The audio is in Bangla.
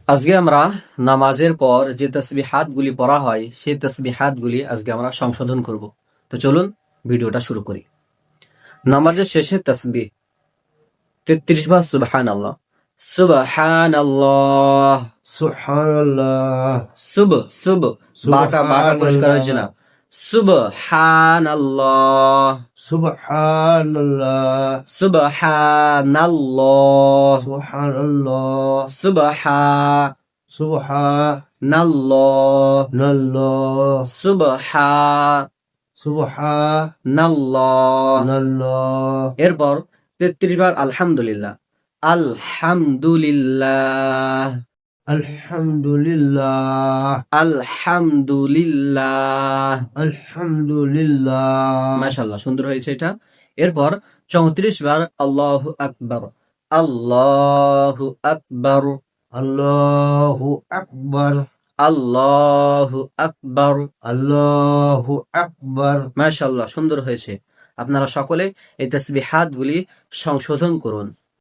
আজকে আমরা নামাজের পর যে তাসবিহাতগুলি পড়া হয় সেই তাসবিহাতগুলি আজকে আমরা সংশোধন করব। তো চলুন ভিডিওটা শুরু করি। নামাজের শেষে তাসবিহ 33 বার সুবহানাল্লাহ, সুবহানাল্লাহ, সুবহানাল্লাহ, সুব সুব বাটা পরিষ্কার হয়েছে না। সুবহানাল্লাহ, সুবহানাল্লাহ, সুবহানাল্লাহ, সুবহানাল্লাহ, সুবহানাল্লাহ, সুবহানাল্লাহ, সুবহানাল্লাহ। সুবহানাল্লাহ, এরপর 33 বার আলহামদুলিল্লাহ, আলহামদুলিল্লাহ, আলহামদুলিল্লাহ, আলহামদুলিল্লাহ। আলহামদুলিল্লাহ, মাশাআল্লাহ, সুন্দর হয়েছে এটা। এরপর 34 বার আল্লাহু আকবার, আল্লাহু আকবার, আল্লাহু আকবার, আল্লাহু আকবার। আল্লাহু আকবার। মাশাআল্লাহ, সুন্দর হয়েছে। আপনারা সকলে এই তাসবিহাতগুলি সংশোধন করুন।